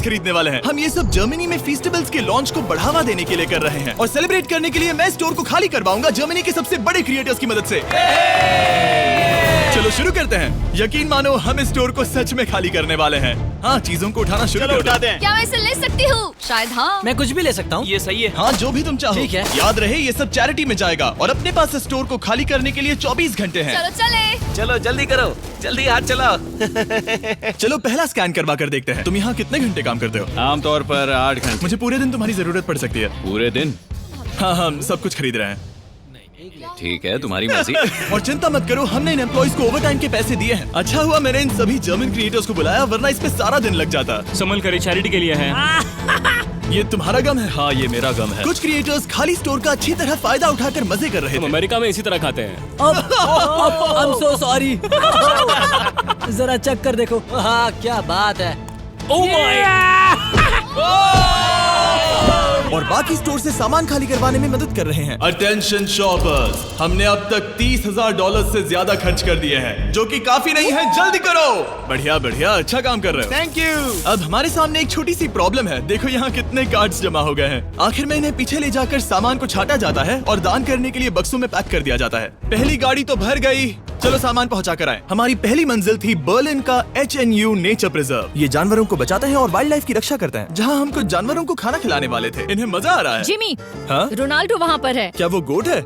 खरीदने वाले हैं। हम ये सब जर्मनी में फेस्टिवल्स के लॉन्च को बढ़ावा देने के लिए कर रहे हैं और सेलिब्रेट करने के लिए मैं स्टोर को खाली करवाऊंगा जर्मनी के सबसे बड़े क्रिएटर्स की मदद से। चलो शुरू करते हैं। यकीन मानो हम इस स्टोर को सच में खाली करने वाले हैं। हाँ, चीजों को उठाना शुरू कर उठाते हैं। क्या मैं इसे ले सकती हूँ? शायद हाँ। मैं कुछ भी ले सकता हूँ। ये सही है। हाँ, जो भी तुम चाहो। ठीक है। याद रहे ये सब चैरिटी में जाएगा और अपने पास इस स्टोर को खाली करने के लिए 24 घंटे हैं। चलो चले। चलो जल्दी करो, जल्दी हाथ चलाओ। चलो पहला स्कैन करवा कर देखते हैं। तुम यहाँ कितने घंटे काम करते हो? आमतौर पर 8 घंटे। मुझे पूरे दिन तुम्हारी जरूरत पड़ सकती है। पूरे दिन? हाँ, हम सब कुछ खरीद रहे हैं। ठीक है, तुम्हारी मर्जी। और चिंता मत करो, हमने इन एम्प्लॉइज को ओवर टाइम के पैसे दिए हैं। अच्छा हुआ मैंने इन सभी जर्मन क्रिएटर्स को बुलाया, वरना इस पे सारा दिन लग जाता। संभल कर चैरिटी के लिए है। ये तुम्हारा गम है? हाँ, ये मेरा गम है। कुछ क्रिएटर्स खाली स्टोर का अच्छी तरह फायदा उठाकर मजे कर रहे हम थे। अमेरिका में इसी तरह खाते हैं। I'm so sorry। जरा चेक कर देखो। हाँ, क्या बात है। ओह और बाकी स्टोर से सामान खाली करवाने में मदद कर रहे हैं। अटेंशन शॉपर्स, हमने अब तक $30,000 से ज्यादा खर्च कर दिए हैं, जो कि काफी नहीं है। जल्दी करो। बढ़िया बढ़िया, अच्छा काम कर रहे हो। Thank you. अब हमारे सामने एक छोटी सी प्रॉब्लम है। देखो यहाँ कितने कार्ड्स जमा हो गए हैं। आखिर में इन्हें पीछे ले जाकर सामान को छाटा जाता है और दान करने के लिए बक्सों में पैक कर दिया जाता है। पहली गाड़ी तो भर गई, चलो सामान पहुंचा कर आए। हमारी पहली मंजिल थी बर्लिन का HNU नेचर प्रिजर्व। ये जानवरों को बचाते हैं और वाइल्ड लाइफ की रक्षा करते हैं। जहाँ हम कुछ जानवरों को खाना खिलाने वाले थे। इन्हें मजा आ रहा है। जिमी, हाँ? रोनाल्डो वहाँ पर है। क्या वो गोट है?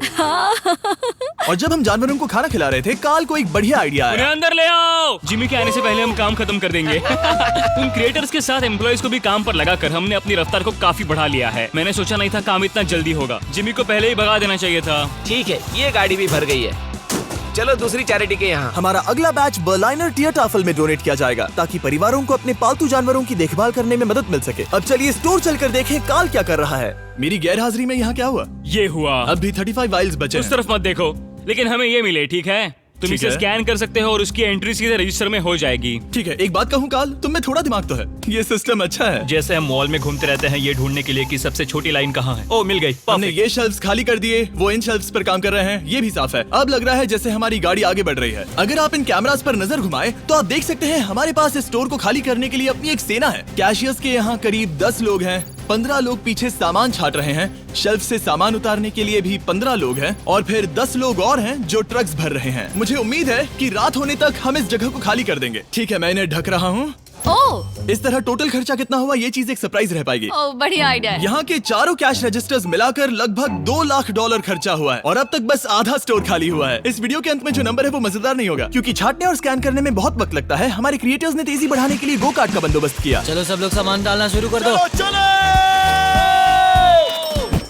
और जब हम जानवरों को खाना खिला रहे थे, काल को एक बढ़िया आइडिया उन्हें आया। अंदर ले आओ। जिमी के आने से पहले हम काम खत्म कर देंगे। उन क्रिएटर्स के साथ एम्प्लॉइज को भी काम पर लगाकर हमने अपनी रफ्तार को काफी बढ़ा लिया है। मैंने सोचा नहीं था काम इतना जल्दी होगा। जिमी को पहले ही भगा देना चाहिए था। ठीक है, ये गाड़ी भी भर गई है। चलो दूसरी चैरिटी के यहाँ। हमारा अगला बैच बर्लिनर टियरटाफल में डोनेट किया जाएगा, ताकि परिवारों को अपने पालतू जानवरों की देखभाल करने में मदद मिल सके। अब चलिए स्टोर चलकर देखें काल क्या कर रहा है। मेरी गैर हाजिरी में यहाँ क्या हुआ? ये हुआ। अब भी 35 वाइल्स बचे उस हैं। तरफ मत देखो, लेकिन हमें ये मिले। ठीक है, तुम ठीक इसे है। स्कैन कर सकते हो और उसकी एंट्री सीधे रजिस्टर में हो जाएगी। ठीक है, एक बात कहूँ काल, तुम में थोड़ा दिमाग तो है। ये सिस्टम अच्छा है। जैसे हम मॉल में घूमते रहते हैं ये ढूंढने के लिए कि सबसे छोटी लाइन कहाँ है। ओ, मिल गई। हमने ये शेल्फ्स खाली कर दिए, वो इन शेल्फ्स पर काम कर रहे हैं। ये भी साफ है। अब लग रहा है जैसे हमारी गाड़ी आगे बढ़ रही है। अगर आप इन कैमरास पर नजर घुमाएं, तो आप देख सकते हैं हमारे पास इस स्टोर को खाली करने के लिए अपनी एक सेना है। कैशियर्स के यहाँ करीब 10 लोग हैं। 15 लोग पीछे सामान छाट रहे हैं। शेल्फ से सामान उतारने के लिए भी 15 लोग हैं और फिर 10 लोग और हैं जो ट्रक्स भर रहे हैं। मुझे उम्मीद है कि रात होने तक हम इस जगह को खाली कर देंगे। ठीक है, मैं इन्हें ढक रहा हूँ। ओह, इस तरह टोटल खर्चा कितना हुआ, ये चीज एक सरप्राइज रह पाएगी। ओह, बढ़िया आइडिया है। यहाँ के चारों कैश रजिस्टर्स मिलाकर लगभग $2 लाख खर्चा हुआ है और अब तक बस आधा स्टोर खाली हुआ है। इस वीडियो के अंत में जो नंबर है वो मजेदार नहीं होगा, क्योंकि छाटने और स्कैन करने में बहुत वक्त लगता है। हमारे क्रिएटर्स ने तेजी बढ़ाने के लिए गो कार्ट का बंदोबस्त किया। चलो सब लोग सामान डालना शुरू कर दो।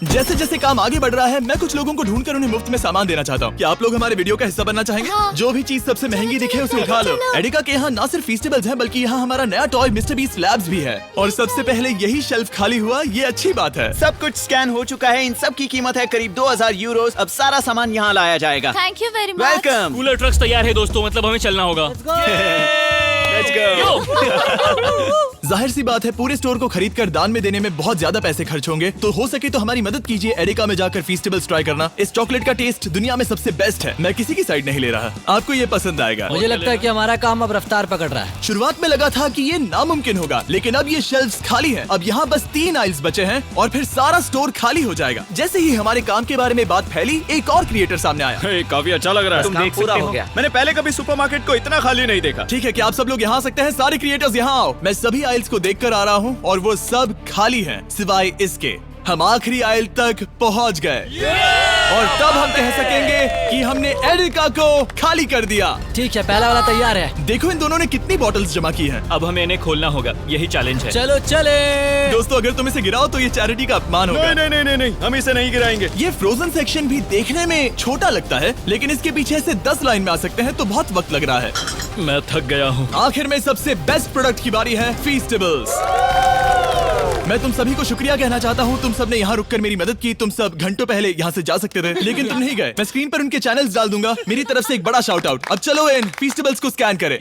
जैसे जैसे काम आगे बढ़ रहा है, मैं कुछ लोगों को ढूंढकर उन्हें मुफ्त में सामान देना चाहता हूँ। क्या आप लोग हमारे वीडियो का हिस्सा बनना चाहेंगे? हाँ। जो भी चीज सबसे महंगी दिखे उसे उठा लो। एडिका के यहाँ न सिर्फ फेस्टिवल्स हैं, बल्कि यहाँ हमारा नया टॉय मिस्टर बीस्ट लैब्स भी है। और सबसे पहले यही शेल्फ खाली हुआ, ये अच्छी बात है। सब कुछ स्कैन हो चुका है। इन सब की कीमत है करीब 2000 यूरोस। अब सारा सामान यहाँ लाया जाएगा। Thank you very much. Welcome. Cooler trucks तैयार है दोस्तों, मतलब हमें चलना होगा। Let's go. जाहिर सी बात है, पूरे स्टोर को खरीद कर दान में देने में बहुत ज्यादा पैसे खर्च होंगे, तो हो सके तो हमारी मदद कीजिए एडिका में जाकर फेस्टिवल्स ट्राई करना। इस चॉकलेट का टेस्ट दुनिया में सबसे बेस्ट है। मैं किसी की साइड नहीं ले रहा, आपको ये पसंद आएगा। मुझे लगता है कि हमारा काम अब रफ्तार पकड़ रहा है। शुरुआत में लगा था कि ये नामुमकिन होगा, लेकिन अब ये शेल्फ्स खाली हैं। अब यहाँ बस 3 आइल्स बचे हैं और फिर सारा स्टोर खाली हो जाएगा। जैसे ही हमारे काम के बारे में बात फैली, एक और क्रिएटर सामने आया। काफी अच्छा लग रहा है। तुम देख पूरा हो गया। मैंने पहले कभी सुपरमार्केट को इतना खाली नहीं देखा। ठीक है, क्या आप सब लोग यहाँ आ सकते हैं? सारे क्रिएटर्स यहाँ आओ। मैं सभी आइल्स को देखकर आ रहा हूँ और वो सब खाली हैं, सिवाय इसके। हम आखिरी आइल तक पहुँच गए और तब हम कह सकेंगे कि हमने एडिका को खाली कर दिया। ठीक है, पहला वाला तैयार है। देखो इन दोनों ने कितनी बॉटल्स जमा की हैं। अब हमें इन्हें खोलना होगा, यही चैलेंज है। चलो चले। दोस्तों, अगर तुम इसे गिराओ तो ये चैरिटी का अपमान होगा। नहीं, हम इसे नहीं गिराएंगे। ये फ्रोजन सेक्शन भी देखने में छोटा लगता है, लेकिन इसके पीछे से 10 लाइन में आ सकते हैं, तो बहुत वक्त लग रहा है। मैं थक गया हूँ। आखिर में सबसे बेस्ट प्रोडक्ट की बारी है, फेस्टिवल्स। मैं तुम सभी को शुक्रिया कहना चाहता हूँ। तुम सब ने यहाँ रुककर मेरी मदद की। तुम सब घंटों पहले यहाँ से जा सकते थे, लेकिन तुम नहीं गए। मैं स्क्रीन पर उनके चैनल्स डाल दूंगा। मेरी तरफ से एक बड़ा शाउट आउट। अब चलो इन फेस्टिवल्स को स्कैन करें।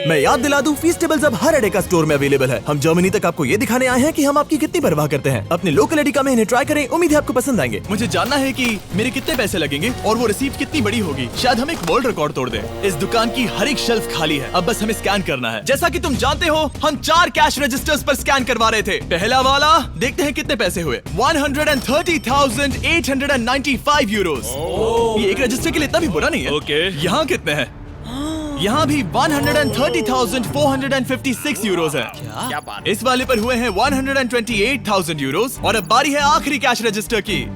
मैं याद दिला दूं, फीस्टेबल्स अब हर एडेका स्टोर में अवेलेबल है। हम जर्मनी तक आपको ये दिखाने आए हैं कि हम आपकी कितनी परवाह करते हैं। अपने लोकल एडेका में इन्हें ट्राई करें, उम्मीद है आपको पसंद आएंगे। मुझे जानना है कि मेरे कितने पैसे लगेंगे और वो रिसीप्ट कितनी बड़ी होगी। शायद हम एक वर्ल्ड रिकॉर्ड तोड़ दें। इस दुकान की हर एक शेल्फ खाली है, अब बस हमें स्कैन करना है। जैसा कि तुम जानते हो, हम 4 कैश रजिस्टर्स पर स्कैन करवा रहे थे। पहला वाला, देखते हैं कितने पैसे हुए। 130,895 यूरोस। ये एक रजिस्टर के लिए इतना भी बुरा नहीं है। ओके। यहाँ कितने हैं? यहाँ भी 130,456 यूरोस है। क्या बात। इस वाले पर हुए हैं 128,000 यूरोस। और अब बारी है आखिरी कैश रजिस्टर की,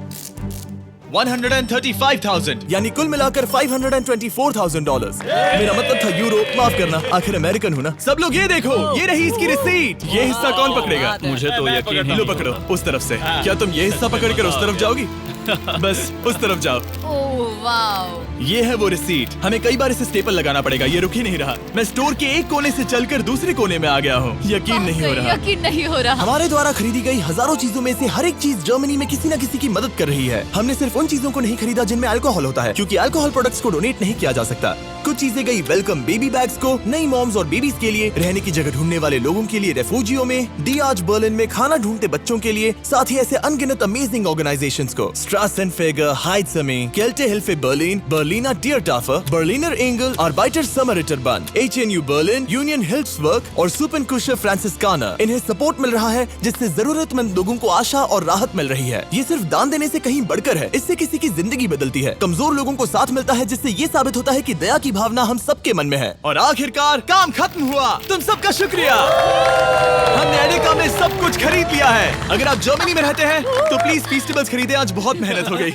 135,000, यानी कुल मिलाकर $524,000। मेरा मतलब था यूरो, माफ करना, आखिर अमेरिकन हूँ ना। सब लोग ये देखो, ये रही इसकी रिसीट। ये हिस्सा कौन पकड़ेगा? मुझे तो यकीन ही लो पकड़ो, उस तरफ से। क्या तुम ये हिस्सा पकड़ कर उस तरफ जाओगी? बस उस तरफ जाओ। Oh wow. ये है वो रिसीट। हमें कई बार इसे स्टेपल लगाना पड़ेगा, ये रुक ही नहीं रहा। मैं स्टोर के एक कोने से चलकर दूसरे कोने में आ गया हूँ। यकीन नहीं हो रहा। यकीन नहीं हो रहा। हमारे द्वारा खरीदी गई हजारों चीजों में से हर एक चीज जर्मनी में किसी न किसी की मदद कर रही है। हमने सिर्फ उन चीजों को नहीं खरीदा जिनमें अल्कोहल होता है, क्योंकि अल्कोहल प्रोडक्ट्स को डोनेट नहीं किया जा सकता। कुछ चीजें गई वेलकम बेबी बैग्स को, नई मॉम्स और बेबीज के लिए, रहने की जगह ढूंढने वाले लोगों के लिए रेफ्यूजियों में, डियाज बर्लिन में खाना ढूंढते बच्चों के लिए, साथ ही ऐसे अनगिनत अमेजिंग ऑर्गेनाइजेशंस को, स्ट्रासेनफेगर, हाइट्समे, Kältehilfe Berlin, Berliner Tiertafel, Berliner Engel, Arbeiter Samariterbund, HNU Berlin, Union Hilfswerk और सुपनकुशर फ्रांसिस्काना। इन्हें सपोर्ट मिल रहा है, जिससे जरूरतमंद लोगों को आशा और राहत मिल रही है। ये सिर्फ दान देने से कहीं बढ़कर है, इससे किसी की जिंदगी बदलती है। कमजोर लोगों को साथ मिलता है, जिससे ये साबित होता है कि दया की भावना हम सबके मन में है। और आखिरकार काम खत्म हुआ। तुम सबका शुक्रिया। हमने एडेका में सब कुछ खरीद लिया है। अगर आप जर्मनी में रहते हैं तो प्लीज फीस्टेबल्स खरीदें, आज बहुत मेहनत हो गई।